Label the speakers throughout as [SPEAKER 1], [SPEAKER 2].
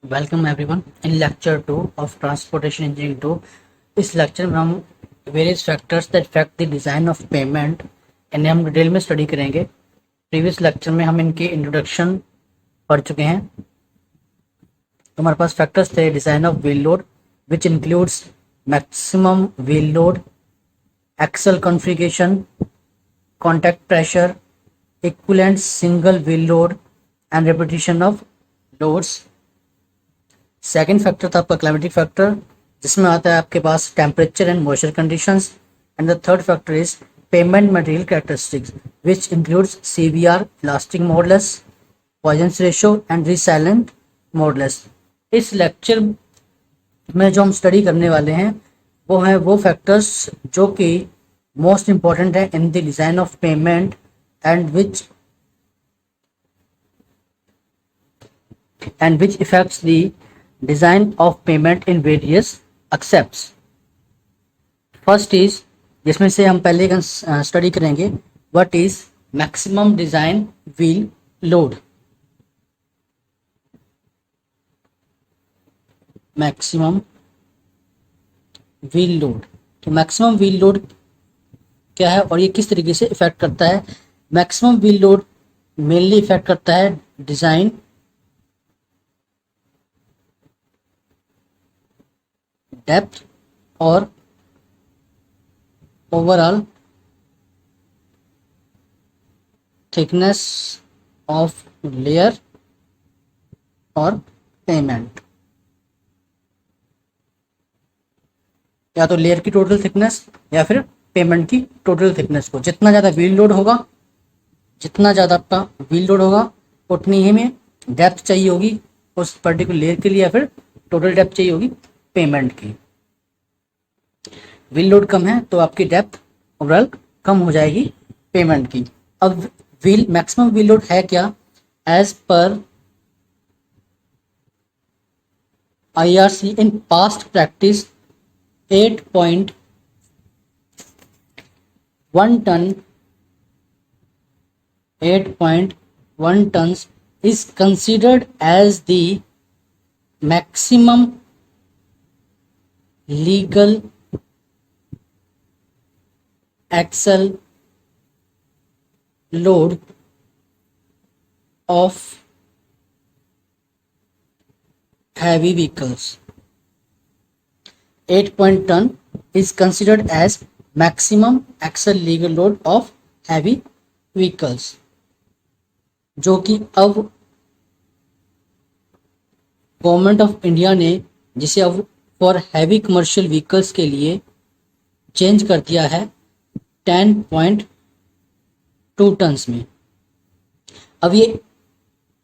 [SPEAKER 1] Welcome everyone in lecture 2 of transportation engineering 2। इस lecture में हम various factors that affect the design of payment इन्हें हम detail में स्टडी करेंगे। प्रीवियस लेक्चर में हम इनके इंट्रोडक्शन पढ़ चुके हैं। तो हमारे पास फैक्टर्स थे design of wheel load which includes maximum wheel load, axle configuration, contact pressure, equivalent single wheel load and repetition of loads. Second factor था आपका क्लाइमेटिक फैक्टर, जिसमें आता है आपके पास temperature and moisture conditions. And the third factor is pavement material characteristics which includes CBR, elastic modulus, Poisson's ratio and resilient modulus. इस lecture में जो हम स्टडी करने वाले हैं वो हैं वो फैक्टर्स जो कि मोस्ट इंपॉर्टेंट है in the design of payment and which affects the design of payment in various accepts. First is, जिसमें से हम पहले स्टडी करेंगे, what is maximum design wheel load. Maximum wheel load, तो मैक्सिमम व्हील लोड क्या है और ये किस तरीके से इफेक्ट करता है। Maximum wheel load mainly effect करता है डिजाइन डेप्थ और ओवरऑल थिकनेस ऑफ लेयर और पेमेंट, या तो लेयर की टोटल थिकनेस या फिर पेमेंट की टोटल थिकनेस को। जितना ज़्यादा व्हील लोड होगा, जितना ज़्यादा आपका व्हील लोड होगा, उतनी ही में डेप्थ चाहिए होगी उस पर्टिकुलर लेयर के लिए, या फिर टोटल डेप्थ चाहिए होगी पेमेंट की। व्हील लोड कम है तो आपकी डेप्थ ओवरऑल कम हो जाएगी पेमेंट की। अब व्हील मैक्सिमम व्हील लोड है क्या, as per IRC in past practice 8.1 ton 8.1 tons is considered as the maximum legal axle load of heavy vehicles. 8 ton is considered as maximum axle legal load of heavy vehicles, जो कि अब government of India ने जिसे अब for heavy commercial vehicles के लिए change कर दिया है 10.2 टन्स में। अब ये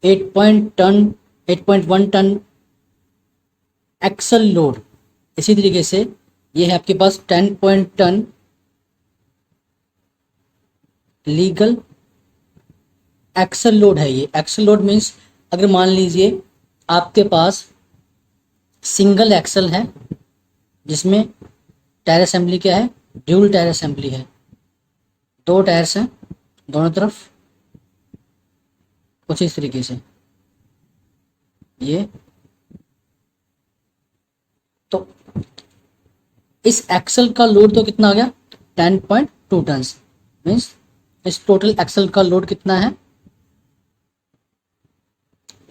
[SPEAKER 1] 8.1 टन एक्सल लोड, इसी तरीके से ये है आपके पास 10 टन लीगल एक्सल लोड है। ये एक्सल लोड मीन्स अगर मान लीजिए आपके पास सिंगल एक्सल है जिसमें टायर असेंबली क्या है, ड्यूल टायर असेंबली है, दो टायर्स हैं दोनों तरफ, कुछ इस तरीके से ये। तो इस एक्सल का लोड तो कितना आ गया 10.2 टन्स, मीन्स इस टोटल एक्सल का लोड कितना है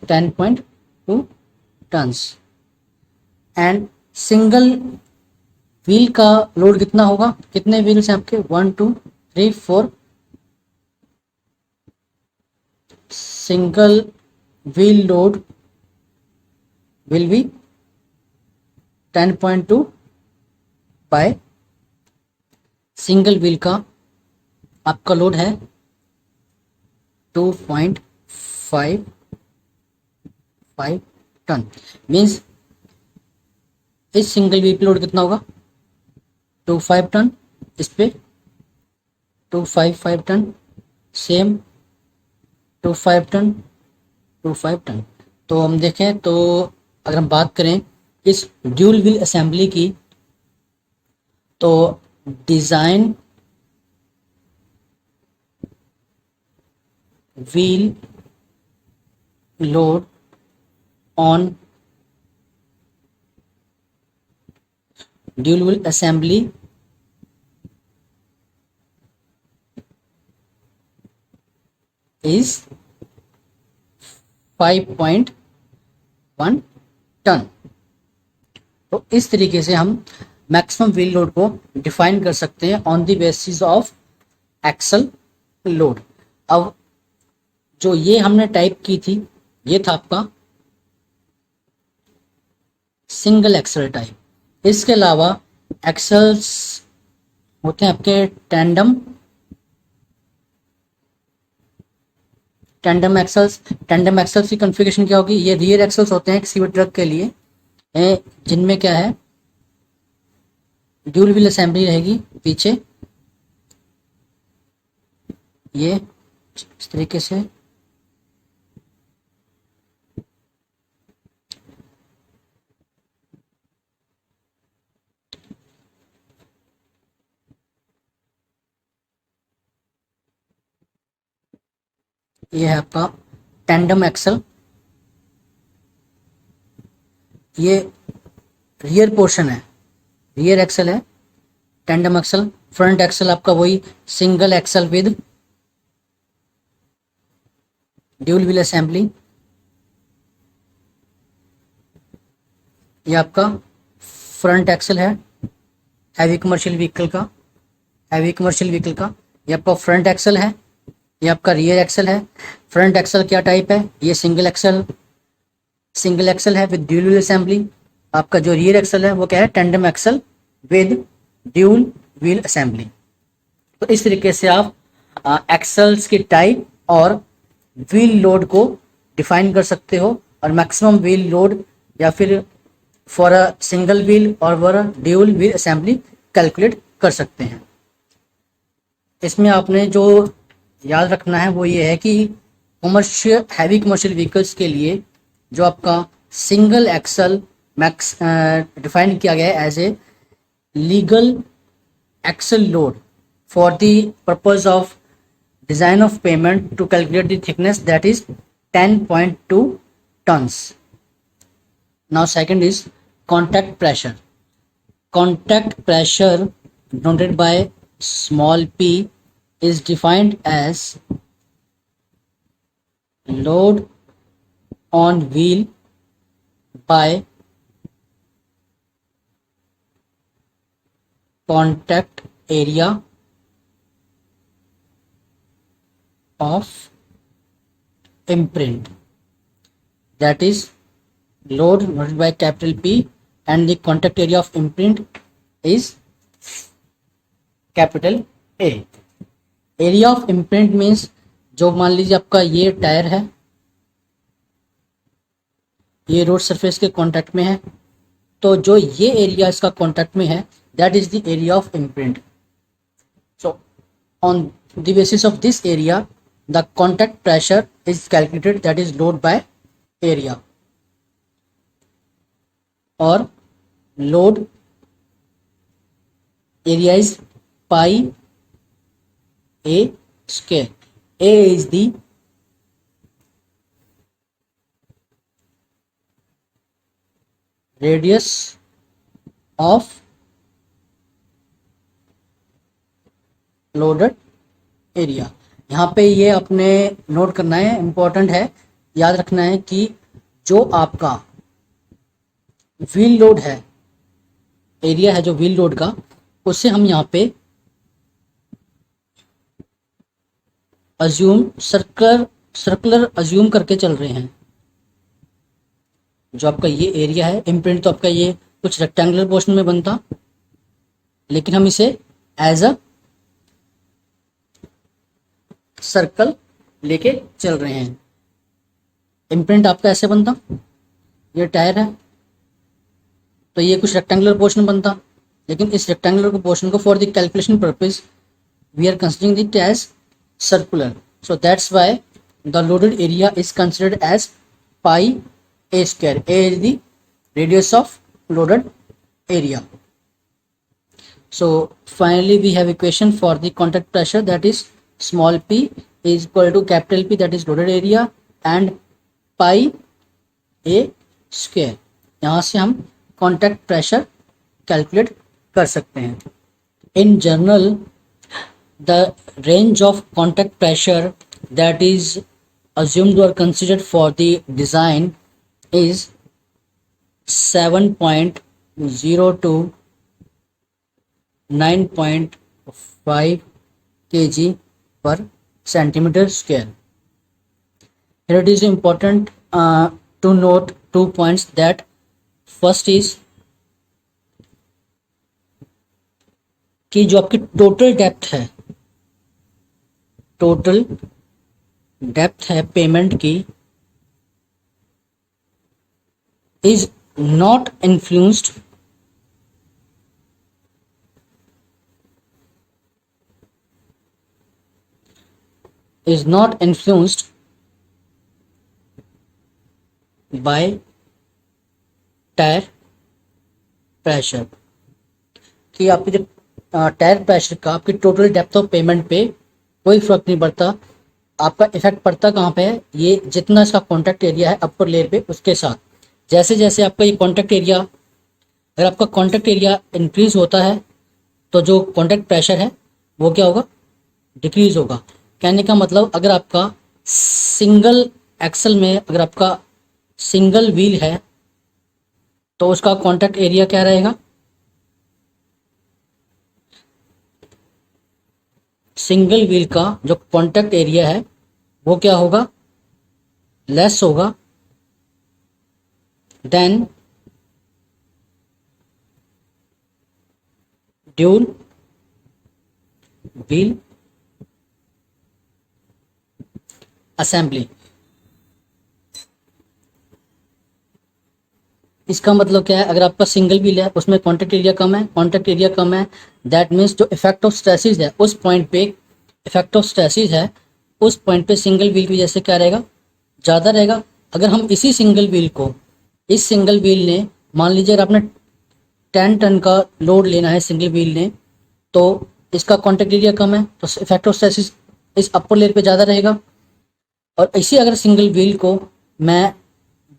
[SPEAKER 1] 10.2 टन्स। एंड सिंगल व्हील का लोड कितना होगा, कितने व्हील्स हैं आपके 1 2 3 4, single wheel load will be 10.2 by single wheel का आपका लोड है 2.55 टन, मीन्स इस सिंगल व्हील पे लोड कितना होगा 25 टन, इस पे 255 टन, सेम 25 टन 25 टन। तो हम देखें तो अगर हम बात करें इस ड्यूल व्हील असेंबली की, तो design wheel load on dual wheel assembly is 5.1 ton. तो इस तरीके से हम मैक्सिमम व्हील लोड को डिफाइन कर सकते हैं on the basis of axle load. अब जो ये हमने टाइप की थी ये था आपका सिंगल एक्सल टाइप। इसके अलावा एक्सल्स होते हैं आपके टैंडम एक्सल्स। टैंडम एक्सल्स की कॉन्फ़िगरेशन क्या होगी, ये रियर एक्सल्स होते हैं किसी भी ट्रक के लिए, जिनमें क्या है ड्यूल व्हील असेंबली रहेगी पीछे, ये इस तरीके से। ये है आपका टैंडम एक्सल, ये रियर पोर्शन है, रियर एक्सल है टैंडम एक्सल। फ्रंट एक्सल आपका वही single axle with dual wheel assembly. ये आपका फ्रंट एक्सल है हैवी कमर्शियल व्हीकल का, ये आपका फ्रंट एक्सल है। ये आपका रियर एक्सल है। फ्रंट एक्सल क्या टाइप है, ये सिंगल एक्सल है विद ड्यूल व्हील असेंबली। आपका जो रियर एक्सल है वो क्या है, tandem axle with dual wheel assembly. तो इस तरीके से आप एक्सल्स की टाइप और व्हील लोड को डिफाइन कर सकते हो, और मैक्सिमम व्हील लोड या फिर फॉर अ सिंगल व्हील और for a dual wheel assembly calculate कर सकते हैं। इसमें आपने जो याद रखना है वो ये है कि हैवी कमर्शियल व्हीकल्स के लिए जो आपका सिंगल एक्सल मैक्स डिफाइन किया गया है as a legal axle load for the purpose of design of payment to calculate the thickness, that is 10.2 tons. Now second is contact pressure. Contact pressure denoted by small p is defined as load on wheel by contact area of imprint, that is load divided by capital P, and the contact area of imprint is capital A. Area of imprint means जो मान लीजिए आपका ये tyre है, ये road surface के contact में है, तो जो ये एरिया इसका कांटेक्ट में है that is the area of imprint. So on the basis of this area the contact pressure is calculated, that is load by area, or load area is pi a square. A is the radius of loaded area. यहाँ पे ये अपने note करना है, important है, याद रखना है कि जो आपका व्हील लोड है, एरिया है जो व्हील लोड का, उससे हम यहाँ पे अज्यूम सर्कुलर अज्यूम करके चल रहे हैं। जो आपका ये एरिया है, इम्प्रिंट तो आपका ये कुछ रेक्टेंगुलर पोर्शन में बनता, लेकिन हम इसे एज अ सर्कल लेके चल रहे हैं। इम्प्रिंट आपका ऐसे बनता, ये टायर है तो ये कुछ रेक्टेंगुलर पोर्शन बनता, लेकिन इस रेक्टेंगुलर पोर्शन को for the calculation purpose we are considering it as circular, so that's why the loaded area is considered as pi a square. A is the radius of loaded area. So finally we have equation for the contact pressure, that is small p is equal to capital P, that is loaded area, and pi a square. यहाँ से हम contact pressure calculate कर सकते हैं। In general the range of contact pressure that is assumed or considered for the design is 7.0 to 9.5 kg per centimeter square. Here it is important to note 2 points. That first is कि जो आपकी total depth है payment की is not influenced by tyre pressure, कि आपकी जो tyre pressure का आपकी टोटल डेप्थ ऑफ पेमेंट पे कोई फर्क नहीं पड़ता। आपका इफेक्ट पड़ता कहाँ पे है, ये जितना इसका कॉन्टैक्ट एरिया है अपर लेयर पे उसके साथ। जैसे जैसे आपका ये कॉन्टैक्ट एरिया, अगर आपका कॉन्टैक्ट एरिया इंक्रीज होता है तो जो कॉन्टैक्ट प्रेशर है वो क्या होगा, डिक्रीज होगा। कहने का मतलब अगर आपका सिंगल एक्सल में अगर आपका सिंगल व्हील है तो उसका कॉन्टैक्ट एरिया क्या रहेगा, सिंगल व्हील का जो कॉन्टैक्ट एरिया है वो क्या होगा, लेस होगा देन ड्यूल व्हील असेंबली। इसका मतलब क्या है, अगर आपका सिंगल व्हील है उसमें कॉन्टैक्ट एरिया कम है, दैट मीन्स जो इफेक्ट ऑफ स्ट्रेसिस है उस पॉइंट पे सिंगल व्हील की वजह से क्या रहेगा, ज़्यादा रहेगा। अगर हम इसी सिंगल व्हील को, इस सिंगल व्हील ने मान लीजिए अगर आपने 10 टन का लोड लेना है सिंगल व्हील ने, तो इसका कॉन्टैक्ट एरिया कम है तो इफेक्ट ऑफ स्ट्रेसिस इस अपर लेयर पे ज़्यादा रहेगा। और इसी अगर सिंगल व्हील को मैं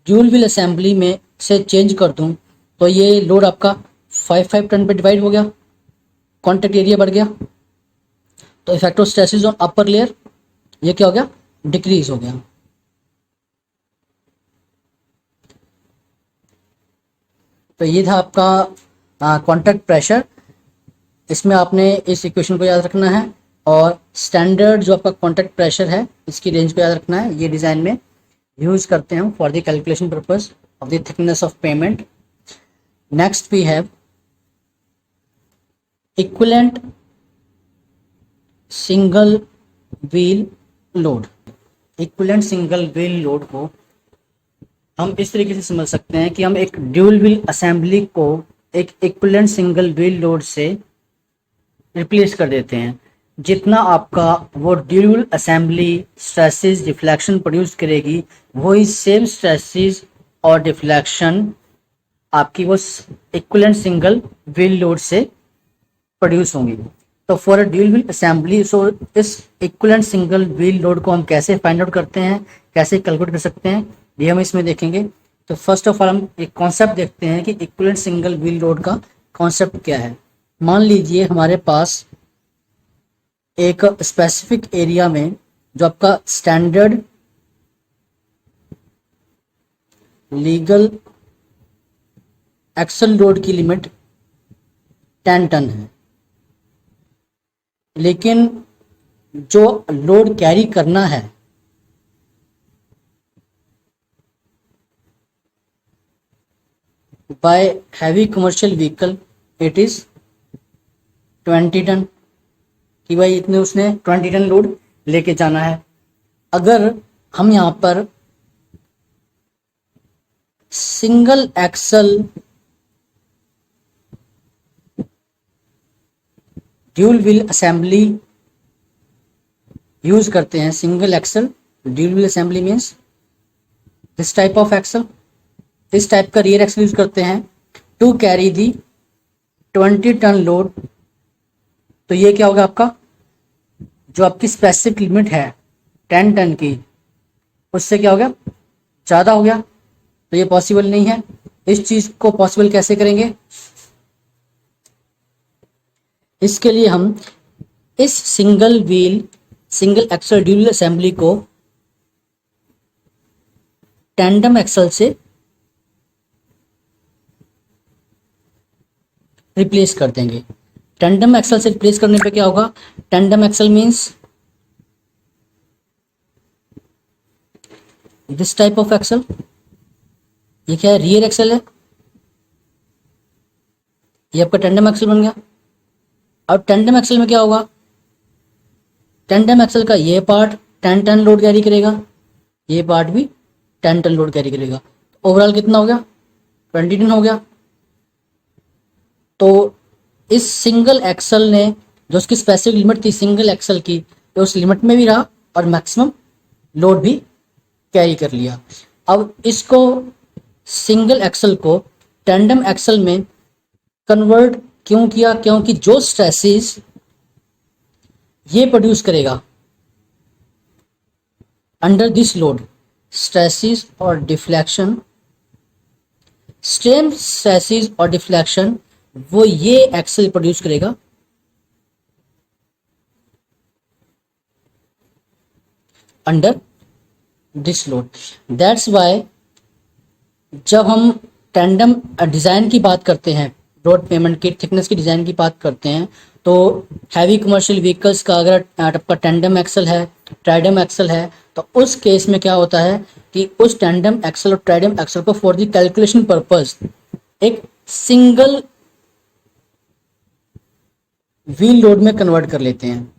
[SPEAKER 1] ड्यूल व्हील असेंबली में से चेंज कर दूं तो ये लोड आपका 5 टन पे डिवाइड हो गया, कॉन्टैक्ट एरिया बढ़ गया, तो effect of stresses on upper layer ये क्या हो गया, डिक्रीज हो गया। तो ये था आपका कॉन्टैक्ट प्रेशर। इसमें आपने इस इक्वेशन को याद रखना है और स्टैंडर्ड जो आपका कॉन्टैक्ट प्रेशर है इसकी रेंज को याद रखना है। ये डिज़ाइन में यूज करते हैं for the calculation purpose of the thickness of payment. Next we have equivalent single wheel load. Equivalent single wheel load को हम इस तरीके से समझ सकते हैं कि हम एक ड्यूल व्हील असेंबली को एक इक्विवेलेंट सिंगल व्हील लोड से रिप्लेस कर देते हैं। जितना आपका वो dual wheel assembly stresses deflection produce करेगी वही सेम स्ट्रेसेस और डिफ्लेक्शन आपकी वो इक्विवेलेंट सिंगल व्हील लोड से प्रोड्यूस होंगी। तो for a dual wheel assembly, so इस इक्विवेलेंट सिंगल व्हील लोड को हम कैसे फाइंड आउट करते हैं, कैसे कैलकुलेट कर सकते हैं, ये हम इसमें देखेंगे। तो फर्स्ट ऑफ ऑल हम एक कॉन्सेप्ट देखते हैं कि इक्विवेलेंट सिंगल व्हील लोड का कॉन्सेप्ट क्या है। मान लीजिए हमारे पास एक स्पेसिफिक एरिया में जो आपका स्टैंडर्ड लीगल एक्सल लोड की लिमिट 10 टन है, लेकिन जो लोड कैरी करना है by heavy commercial vehicle it is 20 ton, कि भाई इतने उसने 20 टन लोड लेके जाना है। अगर हम यहाँ पर single axle dual wheel assembly use करते हैं, single axle dual wheel assembly means this type of axle, इस टाइप का रियर एक्सल यूज करते हैं to carry the 20 ton load. तो ये क्या होगा, आपका जो आपकी स्पेसिफिक लिमिट है 10 टन की उससे क्या हो गया, ज़्यादा हो गया। तो ये पॉसिबल नहीं है। इस चीज़ को पॉसिबल कैसे करेंगे, इसके लिए हम इस सिंगल एक्सल ड्यूल असेंबली को टैंडम एक्सल से रिप्लेस कर देंगे। टैंडम एक्सल से रिप्लेस करने पे क्या होगा, tandem axle means this type of axle. ये क्या है, रियर एक्सल है, ये आपका टैंडम एक्सल बन गया। अब टैंडम एक्सल में क्या होगा, टैंडम एक्सल का ये पार्ट 10 टन लोड कैरी करेगा, ये पार्ट भी 10 टन लोड कैरी करेगा। ओवरऑल कितना हो गया, 20 टन हो गया। तो इस सिंगल एक्सल ने जो उसकी स्पेसिफिक लिमिट थी सिंगल एक्सल की, तो उस लिमिट में भी रहा और मैक्सिमम लोड भी कैरी कर लिया। अब इसको सिंगल एक्सल को टैंडम एक्सल में कन्वर्ट क्यों किया, क्योंकि जो स्ट्रेसेस ये प्रोड्यूस करेगा अंडर दिस लोड, स्ट्रेसेस और डिफ्लेक्शन, सेम स्ट्रेसेस और डिफ्लेक्शन वो ये एक्सल प्रोड्यूस करेगा under this load. That's why जब हम टैंडम डिज़ाइन की बात करते हैं, रोड पेमेंट की थिकनेस की डिज़ाइन की बात करते हैं, तो हैवी कमर्शियल व्हीकल्स का अगर आपका टैंडम एक्सल है, ट्राइडम एक्सल है, तो उस केस में क्या होता है कि उस टैंडम एक्सल और ट्राइडम एक्सल को फॉर द कैलकुलेशन पर्पस एक सिंगल व्हील लोड में कन्वर्ट कर लेते हैं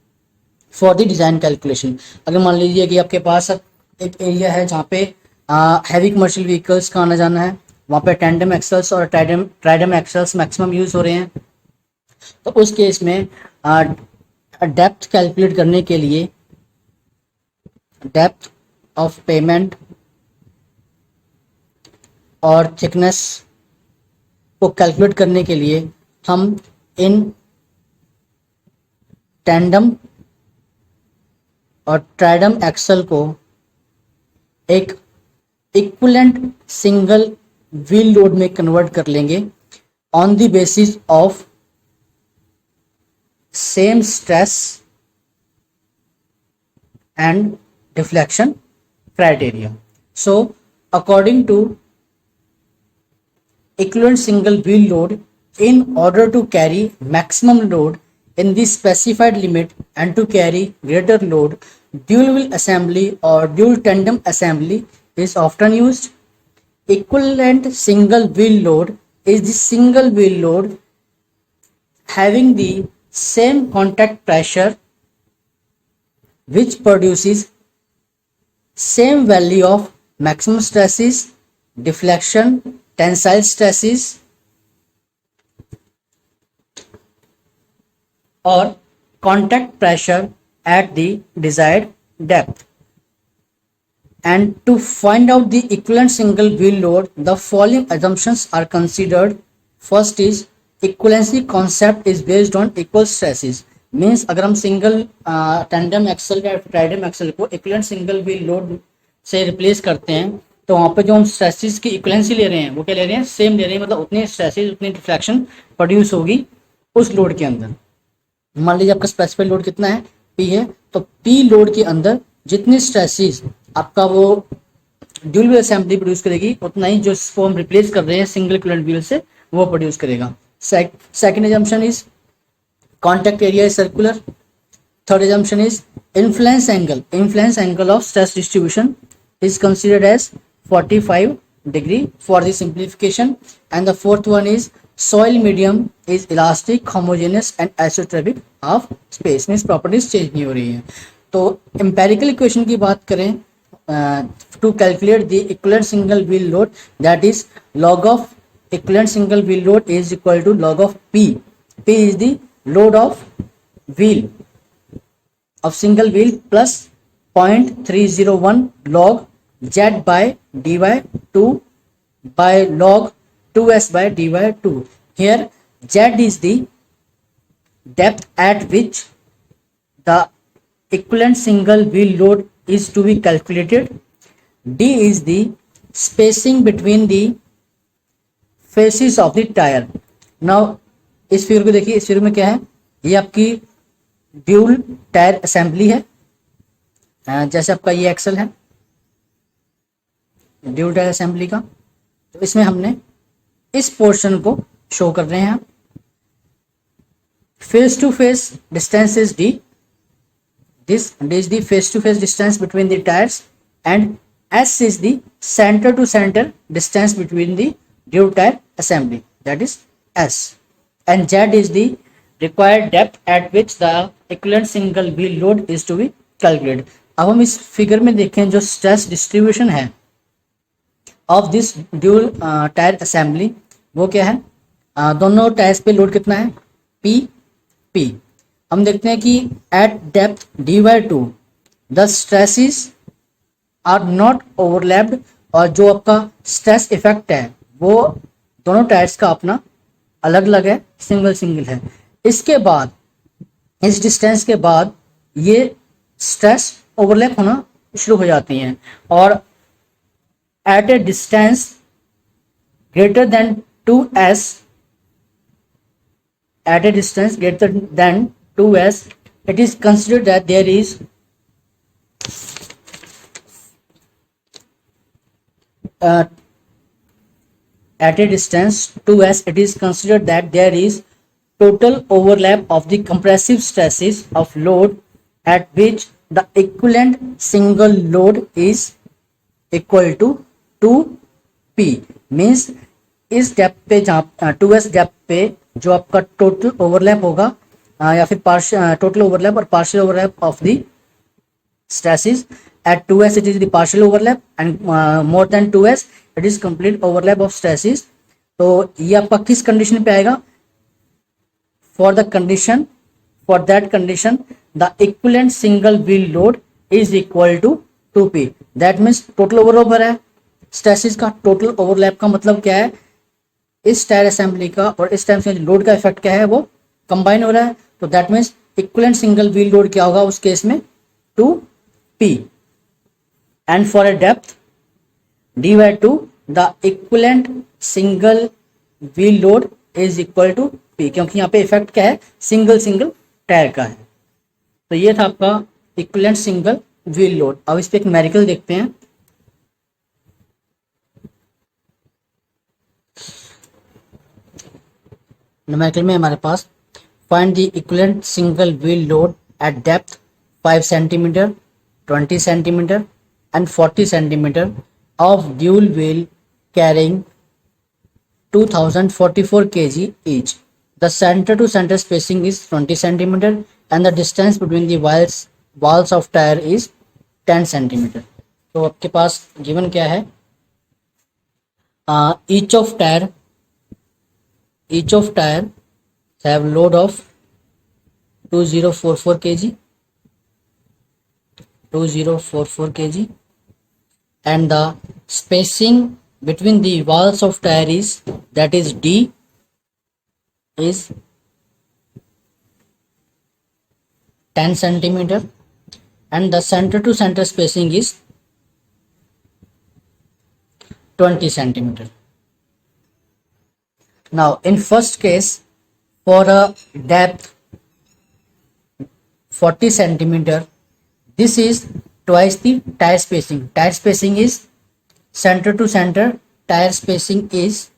[SPEAKER 1] फॉर द डिज़ाइन कैलकुलेशन। अगर मान लीजिए कि आपके पास एक एरिया है जहाँ पे हैवी कमर्शियल व्हीकल्स का आना जाना है, वहाँ पे टैंडम एक्सल्स और ट्राइडम एक्सल्स मैक्सिमम यूज़ हो रहे हैं, तो उस केस में डेप्थ कैलकुलेट करने के लिए, डेप्थ ऑफ पेमेंट और थिकनेस को कैलकुलेट करने के लिए हम इन टैंडम और ट्राइडम एक्सल को एक इक्विवेलेंट सिंगल व्हील लोड में कन्वर्ट कर लेंगे on the basis of same stress and deflection criteria. So according to equivalent single wheel load, in order to carry maximum load in the specified limit and to carry greater load, dual wheel assembly or dual tandem assembly is often used. Equivalent single wheel load is the single wheel load having the same contact pressure which produces same value of maximum stresses, deflection, tensile stresses or contact pressure at the desired depth. And to find out the equivalent single wheel load, the following assumptions are considered. First is equivalency concept is based on equal stresses. Means अगर हम single tandem axle या ट्राइडम axle को equivalent single wheel load से replace करते हैं, तो वहाँ पे जो हम स्ट्रेसेस की इक्विवेलेंसी ले रहे हैं वो क्या ले रहे हैं, सेम ले रहे हैं, मतलब उतने स्ट्रेसेस उतनी डिफ्लेक्शन प्रोड्यूस होगी उस लोड के अंदर। मान लीजिए आपका स्पेसिफाइड लोड कितना है, पी है, तो पी लोड के अंदर जितने स्ट्रेसेस आपका वो ड्यूल व्हील असेंबली प्रोड्यूस करेगी, उतना ही जो इसको हम रिप्लेस कर रहे हैं सिंगल इक्विवेलेंट व्हील से वो प्रोड्यूस करेगा। Second assumption is contact area is circular. Third assumption is influence angle of stress distribution is considered as 45 degree for the simplification. And the fourth one is soil medium is elastic, homogeneous and isotropic of space, means properties change नहीं हो रही है। तो empirical equation की बात करें, to calculate the equivalent single wheel load, that is log of equivalent single wheel load is equal to log of P. P is the load of wheel of single wheel plus 0.301 log z by dy 2 by log 2s by dy 2. Here z is the depth at which the equivalent single wheel load is to be calculated. D is the spacing between the faces of the tire. Now इस figure को देखिए, इस figure में क्या है, ये आपकी dual tyre assembly है। जैसे आपका ये एक्सल है ड्यूल टायर असेंबली का, तो इसमें हमने इस पोर्शन को शो कर रहे हैं। Face to face distance is D, this d is the face to face distance between the tires, and s is the center to center distance between the dual tire assembly, that is s, and z is the required depth at which the equivalent single wheel load is to be calculated। अब हम इस figure में देखें जो stress distribution है of this dual tyre assembly, वो क्या है? दोनों टायर्स पे लोड कितना है? P P. हम देखते हैं कि at depth d/2 the stresses are not overlapped, और जो आपका स्ट्रेस इफेक्ट है वो दोनों टायर्स का अपना अलग अलग है, सिंगल सिंगल है। इसके बाद इस डिस्टेंस के बाद ये स्ट्रेस ओवरलैप होना शुरू हो जाती हैं, और at a distance greater than 2s, at a distance greater than 2s, it is considered that there is at a distance 2s, it is considered that there is total overlap of the compressive stresses of load at which the equivalent single load is equal to 2p। Means इस depth पे जहाँ 2s depth पे जो आपका total overlap होगा, या फिर total overlap और partial overlap of the stresses at 2s it is the partial overlap, and more than 2s it is complete overlap of stresses. तो ये आपका किस कंडीशन पे आएगा? For that condition the equivalent single wheel load is equal to 2p। That means total overlap है stresses का। Total overlap का मतलब क्या है? इस टायर असेंबली का और इस टाइम से लोड का इफेक्ट क्या है, वो कंबाइन हो रहा है। तो that means equivalent single wheel load क्या होगा उस केस में? 2p। And for a depth d/2 the equivalent single wheel load is equal to p, क्योंकि यहाँ पे इफेक्ट क्या है? सिंगल टायर का है। तो ये था आपका इक्विवेलेंट सिंगल व्हील लोड। अब इस पे एक न्यूमेरिकल देखते हैं। न्यूमेरिकल में हमारे पास find the equivalent single wheel load at depth 5 centimetre, 20 centimetre and 40 centimetre of dual wheel carrying 2044 kg each। The center to center spacing is 20 centimeter and the distance between the walls of tire is 10 centimeter। तो आपके पास given क्या है? each of tire have load of 2044 kg and the spacing between the walls of tire is, that is d, is 10 centimeter and the center to center spacing is 20 centimeter। Now in first case, for a depth 40 centimeter, this is twice the tire spacing. Tire spacing is center to center, tire spacing is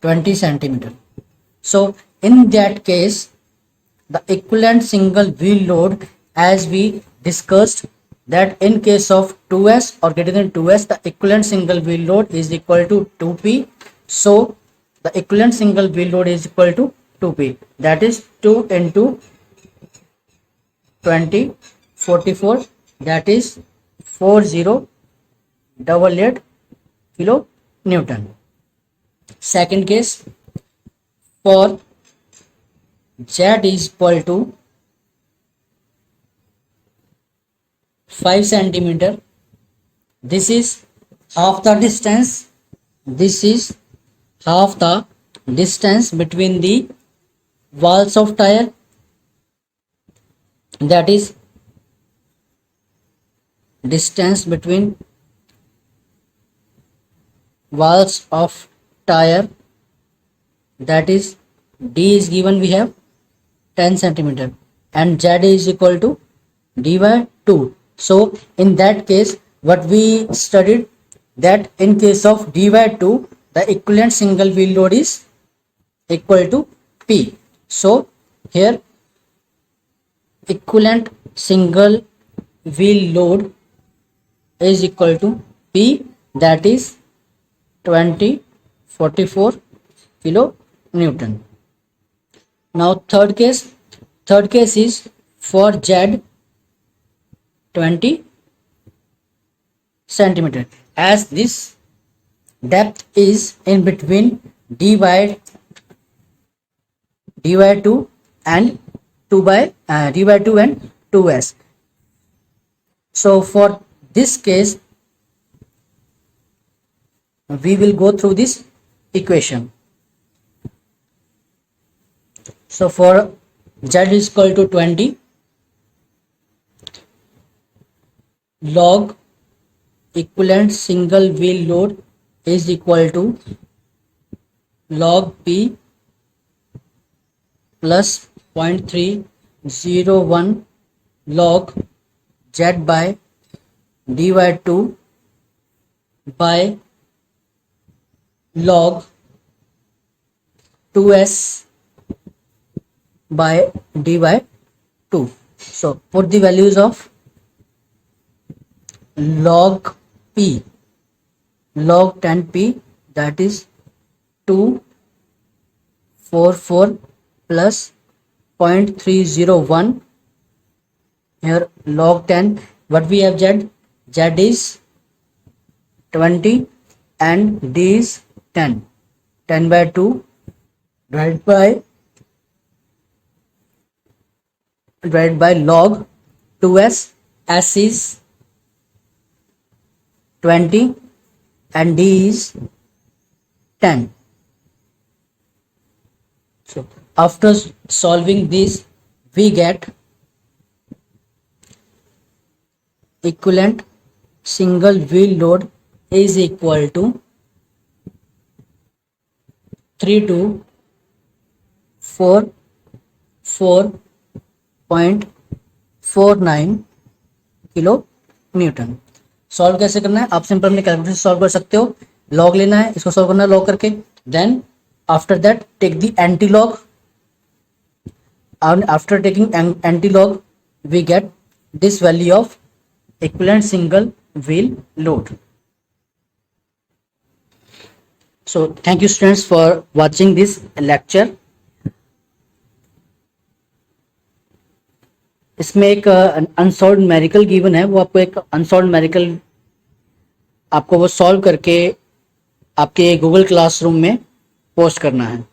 [SPEAKER 1] 20 centimeter। So in that case the equivalent single wheel load, as we discussed that in case of 2s or greater than 2s the equivalent single wheel load is equal to 2p। so the equivalent single wheel load is equal to 2p, that is 2 into 20 44, that is 4088 kilo Newton। Second case, for z is equal to 5 centimeter, this is half the distance, between the walls of tire, that is distance between walls of tire, that is D is given, we have 10 centimeter, and Z is equal to D by 2. So in that case, what we studied, that in case of D by 2, the equivalent single wheel load is equal to P. So here equivalent single wheel load is equal to P, that is 2044 kilo Newton. Now third case is for Z 20 centimeter, as this depth is in between D by 2 and 2 by D by 2 and 2s. So for this case, we will go through this equation. So for Z is equal to 20 log equivalent single wheel load is equal to log P plus 0.301 log Z by D by 2 by log 2s by D by 2. So put the values of log P, log 10P, that is 244 plus 0.301. Here log 10, what we have Z is 20 and D is 10. 10 by 2 divided by log 2s, s is 20 and D is 10. So after solving this, we get equivalent single wheel load is equal to 3244.49 kilo Newton. Solve कैसे करना है, आप simple अपने calculator से solve कर सकते हो. Log लेना है, इसको सॉल्व करना है लॉग करके, then after that take the anti log, and after taking anti log we get this value of equivalent single wheel load. So thank you students for watching this lecture. इसमें एक unsolved numerical given है, वो आपको एक unsolved numerical आपको वो solve करके आपके गूगल क्लासरूम में पोस्ट करना है.